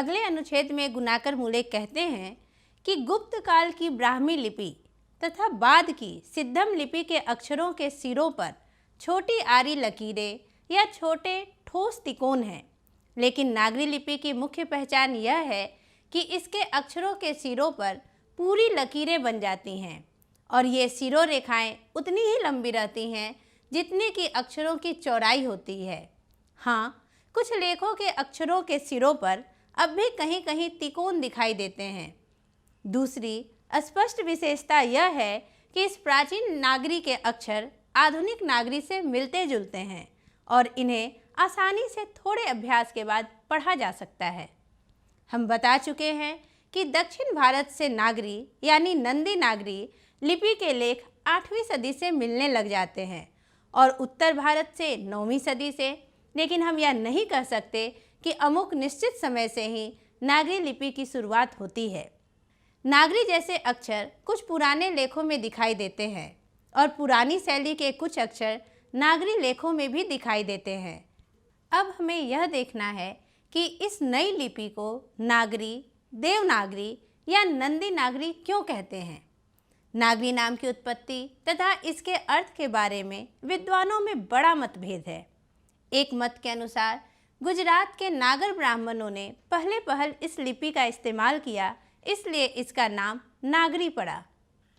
अगले अनुच्छेद में गुनाकर मूले कहते हैं कि गुप्त काल की ब्राह्मी लिपि तथा बाद की सिद्धम लिपि के अक्षरों के सिरों पर छोटी आरी लकीरें या छोटे ठोस तिकोन हैं, लेकिन नागरी लिपि की मुख्य पहचान यह है कि इसके अक्षरों के सिरों पर पूरी लकीरें बन जाती हैं और ये सिरों रेखाएं उतनी ही लंबी रहती हैं जितनी कि अक्षरों की चौड़ाई होती है। हाँ, कुछ लेखों के अक्षरों के सिरों पर अब भी कहीं कहीं तिकोन दिखाई देते हैं। दूसरी स्पष्ट विशेषता यह है कि इस प्राचीन नागरी के अक्षर आधुनिक नागरी से मिलते जुलते हैं और इन्हें आसानी से थोड़े अभ्यास के बाद पढ़ा जा सकता है। हम बता चुके हैं कि दक्षिण भारत से नागरी यानी नंदी नागरी लिपि के लेख 8वीं सदी से मिलने लग जाते हैं और उत्तर भारत से 9वीं सदी से, लेकिन हम यह नहीं कह सकते कि अमुक निश्चित समय से ही नागरी लिपि की शुरुआत होती है। नागरी जैसे अक्षर कुछ पुराने लेखों में दिखाई देते हैं और पुरानी शैली के कुछ अक्षर नागरी लेखों में भी दिखाई देते हैं। अब हमें यह देखना है कि इस नई लिपि को नागरी, देवनागरी या नंदी नागरी क्यों कहते हैं। नागरी नाम की उत्पत्ति तथा इसके अर्थ के बारे में विद्वानों में बड़ा मतभेद है। एक मत के अनुसार गुजरात के नागर ब्राह्मणों ने पहल इस लिपि का इस्तेमाल किया, इसलिए इसका नाम नागरी पड़ा।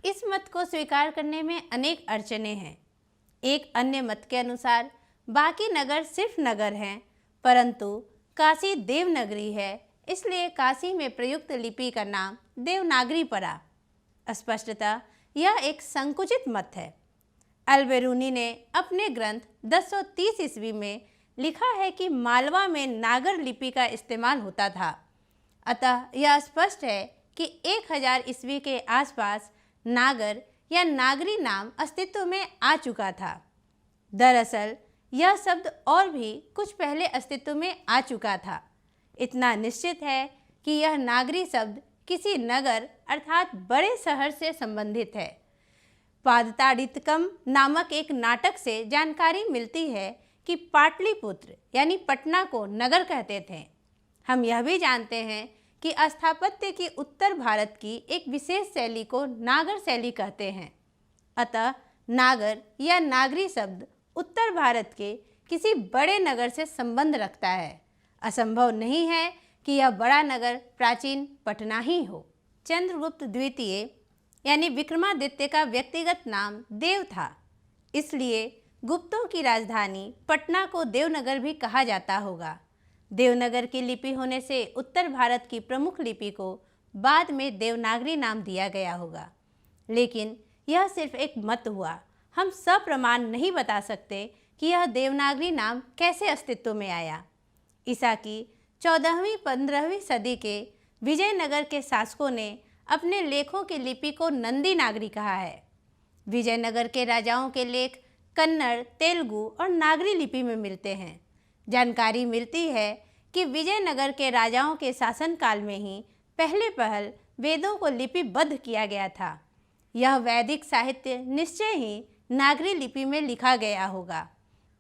इस मत को स्वीकार करने में अनेक अड़चनें हैं। एक अन्य मत के अनुसार बाकी नगर सिर्फ नगर हैं, परंतु काशी देवनगरी है, इसलिए काशी में प्रयुक्त लिपि का नाम देवनागरी पड़ा। स्पष्टतः यह एक संकुचित मत है। अल-बेरूनी ने अपने ग्रंथ 1030 ईस्वी में लिखा है कि मालवा में नागर लिपि का इस्तेमाल होता था, अतः यह स्पष्ट है कि 1000 ईस्वी के आसपास नागर या नागरी नाम अस्तित्व में आ चुका था। दरअसल यह शब्द और भी कुछ पहले अस्तित्व में आ चुका था। इतना निश्चित है कि यह नागरी शब्द किसी नगर अर्थात बड़े शहर से संबंधित है। पादताड़ितकम नामक एक नाटक से जानकारी मिलती है कि पाटलिपुत्र यानी पटना को नगर कहते थे। हम यह भी जानते हैं कि स्थापत्य की उत्तर भारत की एक विशेष शैली को नागर शैली कहते हैं। अतः नागर या नागरी शब्द उत्तर भारत के किसी बड़े नगर से संबंध रखता है। असंभव नहीं है कि यह बड़ा नगर प्राचीन पटना ही हो। चंद्रगुप्त द्वितीय यानी विक्रमादित्य का व्यक्तिगत नाम देव था, इसलिए गुप्तों की राजधानी पटना को देवनगर भी कहा जाता होगा। देवनगर की लिपि होने से उत्तर भारत की प्रमुख लिपि को बाद में देवनागरी नाम दिया गया होगा, लेकिन यह सिर्फ एक मत हुआ। हम सप्रमाण नहीं बता सकते कि यह देवनागरी नाम कैसे अस्तित्व में आया। ईसा की 14वीं-15वीं सदी के विजयनगर के शासकों ने अपने लेखों की लिपि को नंदी नागरी कहा है। विजयनगर के राजाओं के लेख कन्नड़, तेलुगु और नागरी लिपि में मिलते हैं। जानकारी मिलती है कि विजयनगर के राजाओं के शासनकाल में ही पहल वेदों को लिपिबद्ध किया गया था। यह वैदिक साहित्य निश्चय ही नागरी लिपि में लिखा गया होगा।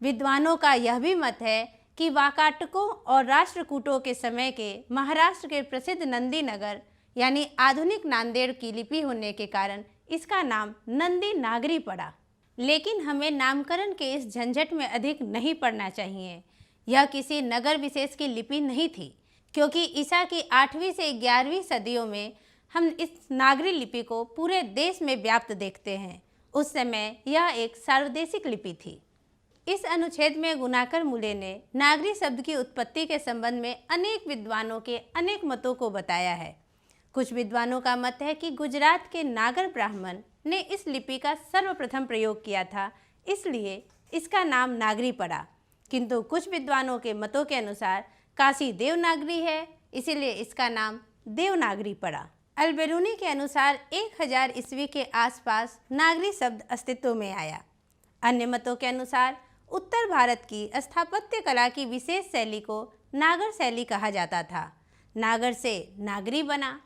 विद्वानों का यह भी मत है कि वाकाटकों और राष्ट्रकूटों के समय के महाराष्ट्र के प्रसिद्ध नंदी नगर यानी आधुनिक नांदेड़ की लिपि होने के कारण इसका नाम नंदी नागरी पड़ा। लेकिन हमें नामकरण के इस झंझट में अधिक नहीं पड़ना चाहिए। यह किसी नगर विशेष की लिपि नहीं थी, क्योंकि ईसा की 8वीं से 11वीं सदियों में हम इस नागरी लिपि को पूरे देश में व्याप्त देखते हैं। उस समय यह एक सार्वदेशिक लिपि थी। इस अनुच्छेद में गुनाकर मूले ने नागरी शब्द की उत्पत्ति के संबंध में अनेक विद्वानों के अनेक मतों को बताया है। कुछ विद्वानों का मत है कि गुजरात के नागर ब्राह्मण ने इस लिपि का सर्वप्रथम प्रयोग किया था, इसलिए इसका नाम नागरी पड़ा। किंतु कुछ विद्वानों के मतों के अनुसार काशी देवनागरी है, इसीलिए इसका नाम देवनागरी पड़ा। अल-बेरूनी के अनुसार 1000 ईस्वी के आसपास नागरी शब्द अस्तित्व में आया। अन्य मतों के अनुसार उत्तर भारत की स्थापत्य कला की विशेष शैली को नागर शैली कहा जाता था। नागर से नागरी बना।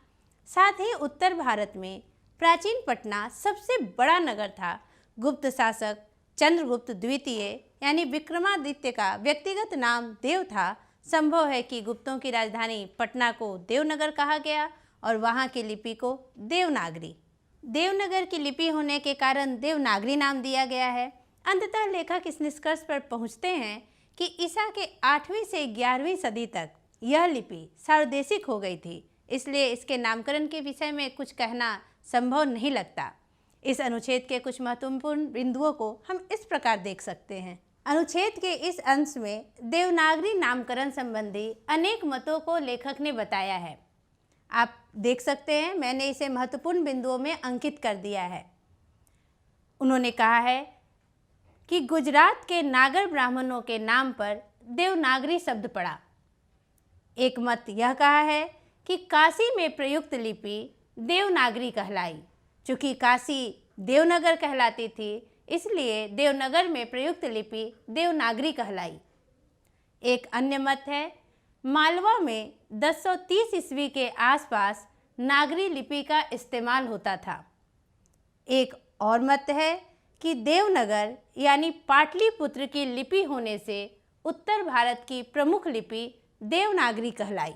साथ ही उत्तर भारत में प्राचीन पटना सबसे बड़ा नगर था। गुप्त शासक चंद्रगुप्त द्वितीय यानी विक्रमादित्य का व्यक्तिगत नाम देव था। संभव है कि गुप्तों की राजधानी पटना को देवनगर कहा गया और वहाँ की लिपि को देवनागरी। देवनगर की लिपि होने के कारण देवनागरी नाम दिया गया है। अंततः लेखक इस निष्कर्ष पर पहुँचते हैं कि ईसा के 8वीं से 11वीं सदी तक यह लिपि सार्वदेशिक हो गई थी, इसलिए इसके नामकरण के विषय में कुछ कहना संभव नहीं लगता। इस अनुच्छेद के कुछ महत्वपूर्ण बिंदुओं को हम इस प्रकार देख सकते हैं। अनुच्छेद के इस अंश में देवनागरी नामकरण संबंधी अनेक मतों को लेखक ने बताया है। आप देख सकते हैं, मैंने इसे महत्वपूर्ण बिंदुओं में अंकित कर दिया है। उन्होंने कहा है कि गुजरात के नागर ब्राह्मणों के नाम पर देवनागरी शब्द पड़ा। एक मत यह कहा है कि काशी में प्रयुक्त लिपि देवनागरी कहलाई। चूँकि काशी देवनगर कहलाती थी, इसलिए देवनगर में प्रयुक्त लिपि देवनागरी कहलाई। एक अन्य मत है, मालवा में 1030 ईस्वी के आसपास नागरी लिपि का इस्तेमाल होता था। एक और मत है कि देवनगर यानी पाटलिपुत्र की लिपि होने से उत्तर भारत की प्रमुख लिपि देवनागरी कहलाई।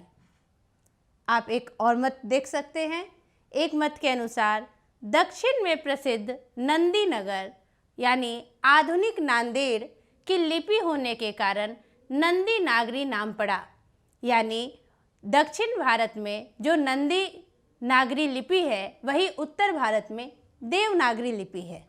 आप एक और मत देख सकते हैं। एक मत के अनुसार दक्षिण में प्रसिद्ध नंदी नगर यानी आधुनिक नांदेड़ की लिपि होने के कारण नंदी नागरी नाम पड़ा, यानी दक्षिण भारत में जो नंदी नागरी लिपि है वही उत्तर भारत में देवनागरी लिपि है।